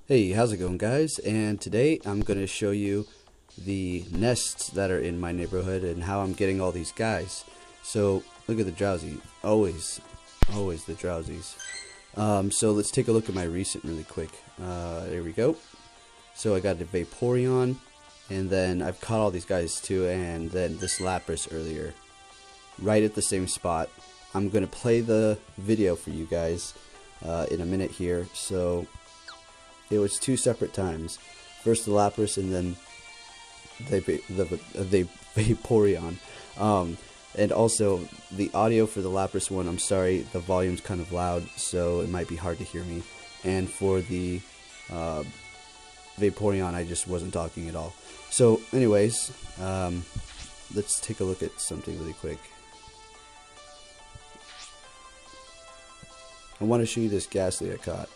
Hey, how's it going, guys? And today I'm going to show you the nests that are in my neighborhood and how I'm getting all these guys. So look at the drowsy, always the drowsies. So let's take a look at my recent really quick. There we go. So I got the Vaporeon, and then I've caught all these guys too, and then this Lapras earlier, right at the same spot. I'm going to play the video for you guys in a minute here. So it was two separate times. First the Lapras, and then the Vaporeon. And also the audio for the Lapras one, I'm sorry, the volume's kind of loud, so it might be hard to hear me. And for the Vaporeon, I just wasn't talking at all. So anyways, let's take a look at something really quick. I want to show you this Ghastly I caught.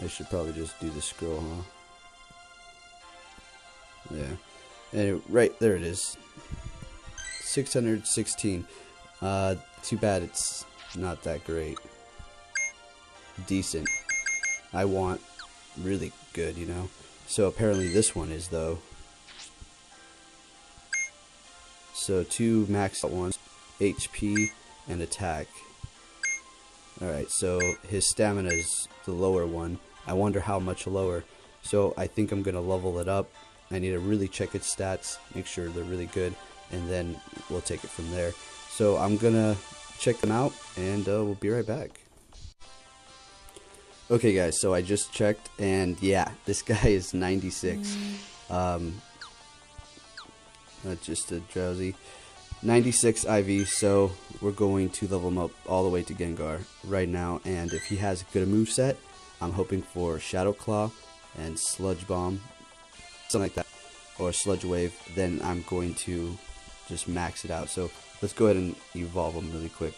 I should probably just do the scroll, huh? Yeah. Anyway, right there it is. 616. Too bad it's not that great. Decent. I want really good, you know. So apparently this one is, though. So 2 maxed out ones, HP and attack. Alright, so his stamina is the lower one. I wonder how much lower. So I think I'm going to level it up. I need to really check its stats, make sure they're really good, and then we'll take it from there. So I'm going to check them out, and we'll be right back. Okay guys, so I just checked, and yeah, this guy is 96. That's just a drowsy. 96 IV, so we're going to level him up all the way to Gengar right now, and if he has a good moveset, I'm hoping for Shadow Claw and Sludge Bomb, something like that, or Sludge Wave. Then I'm going to just max it out. So let's go ahead and evolve him really quick.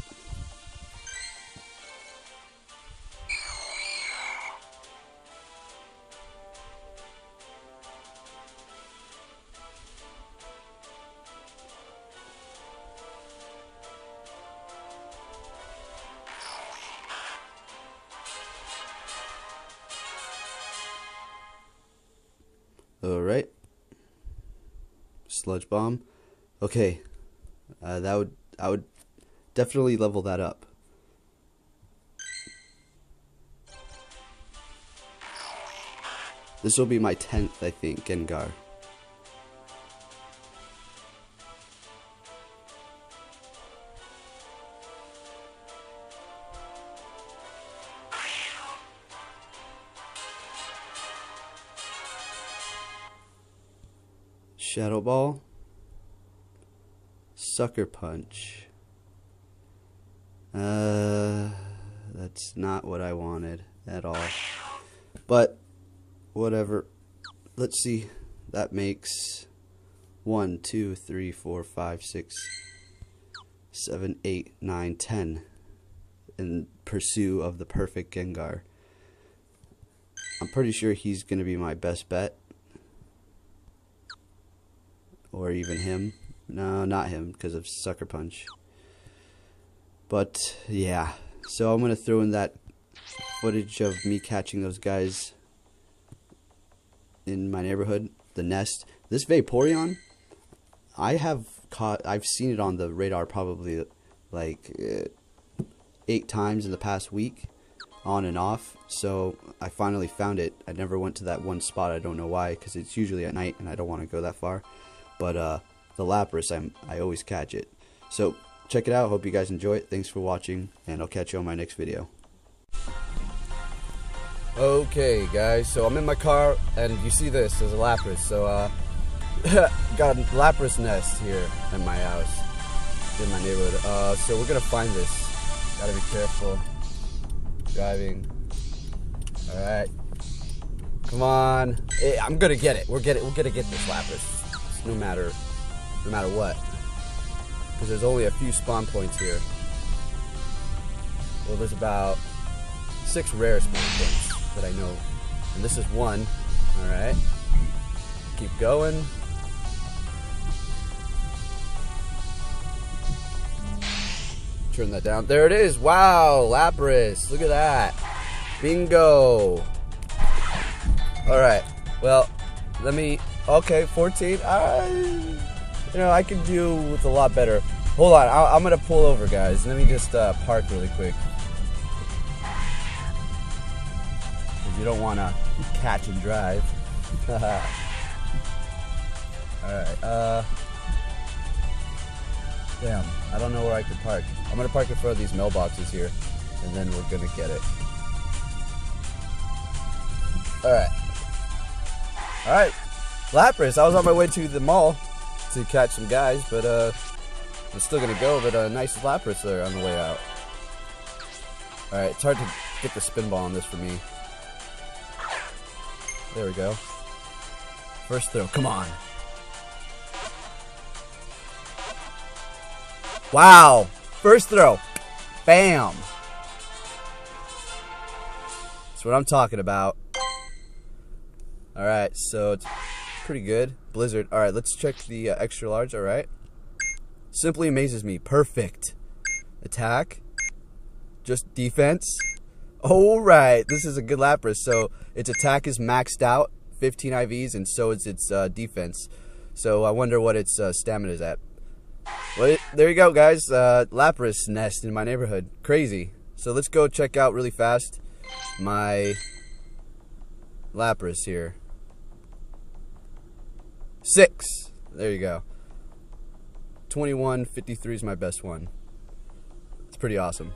Alright. Sludge Bomb. Okay. I would definitely level that up. This will be my 10th, I think, Gengar. Shadow Ball, Sucker Punch. That's not what I wanted at all. But whatever. Let's see. That makes 1, 2, 3, 4, 5, 6, 7, 8, 9, 10 in pursuit of the perfect Gengar. I'm pretty sure he's gonna be my best bet. Or even him. No, not him, because of Sucker Punch. But, yeah. So I'm going to throw in that footage of me catching those guys in my neighborhood. The nest. This Vaporeon, I've seen it on the radar probably like 8 times in the past week. On and off. So I finally found it. I never went to that one spot. I don't know why, because it's usually at night and I don't want to go that far. But the Lapras, I always catch it. So check it out. Hope you guys enjoy it. Thanks for watching, and I'll catch you on my next video. Okay, guys. So I'm in my car, and you see this. There's a Lapras. So got a Lapras nest here in my house, in my neighborhood. So we're gonna find this. Gotta be careful driving. All right. Come on. Hey, I'm gonna get it. We're gonna get this Lapras. No matter what, because there's only a few spawn points here. Well, there's about 6 rare spawn points that I know, and this is one. All right, keep going. turn that down. There it is. Wow, Lapras. Look at that. Bingo. Alright, well, let me... Okay, 14. You know, I can do with a lot better. Hold on, I'm going to pull over, guys. Let me just park really quick. Because you don't want to catch and drive. Alright, damn, I don't know where I could park. I'm going to park in front of these mailboxes here, and then we're going to get it. Alright, Lapras. I was on my way to the mall to catch some guys, but I'm still going to go, but nice Lapras there on the way out. Alright, it's hard to get the spin ball on this for me. There we go. First throw, come on. Wow! First throw. Bam! That's what I'm talking about. Alright, so it's pretty good. Blizzard. Alright, let's check the extra large. Alright. Simply amazes me. Perfect. Attack. Just defense. Alright, this is a good Lapras. So its attack is maxed out. 15 IVs, and so is its defense. So I wonder what its stamina is at. Well, there you go, guys. Lapras nest in my neighborhood. Crazy. So let's go check out really fast my Lapras here. 6. There you go. 2153 is my best one. It's pretty awesome.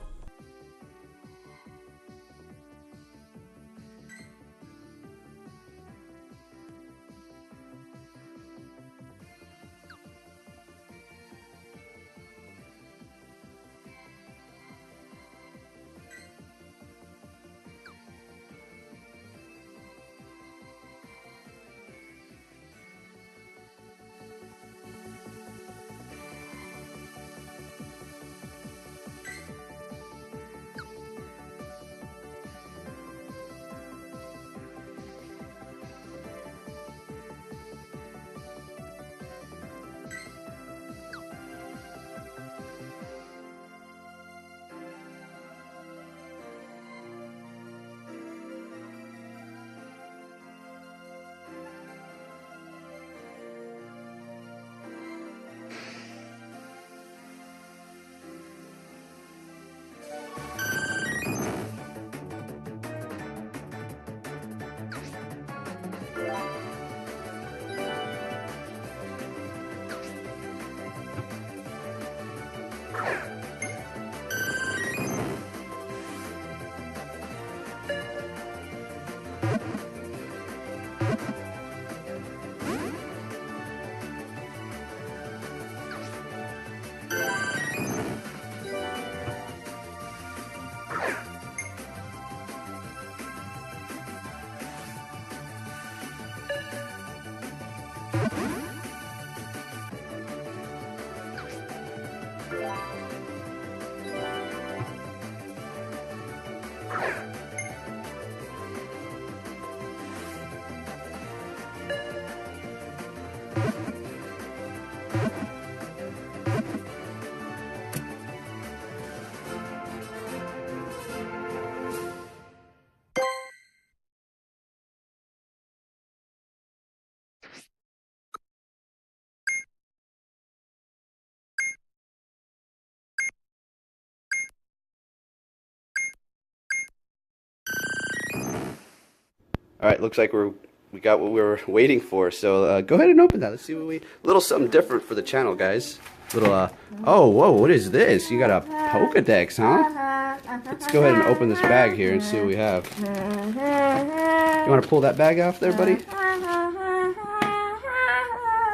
Alright, looks like we got what we were waiting for, so go ahead and open that. Let's see what a little something different for the channel, guys. Little, oh, whoa, what is this? You got a Pokédex, huh? Let's go ahead and open this bag here and see what we have. You want to pull that bag off there, buddy?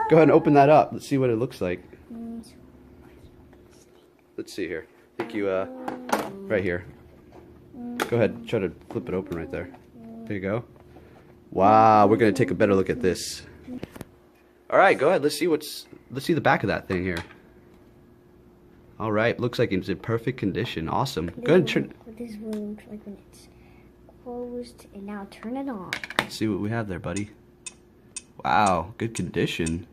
Go ahead and open that up. Let's see what it looks like. Let's see here. I think you, right here. Go ahead, try to flip it open right there. There you go. Wow, we're gonna take a better look at this. All right, go ahead. Let's see the back of that thing here. All right, looks like it's in perfect condition. Awesome. Go ahead and turn. This is what it looks like when it's closed, and now turn it on. Let's see what we have there, buddy. Wow, good condition.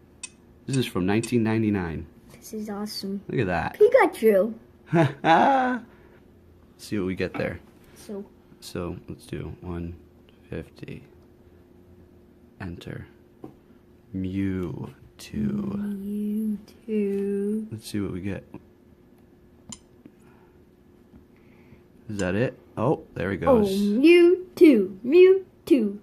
This is from 1999. This is awesome. Look at that. Pikachu. Let's see what we get there. So Let's do 150. Enter. Mewtwo. Let's see what we get. Is that it? Oh, there he oh, goes. Mewtwo.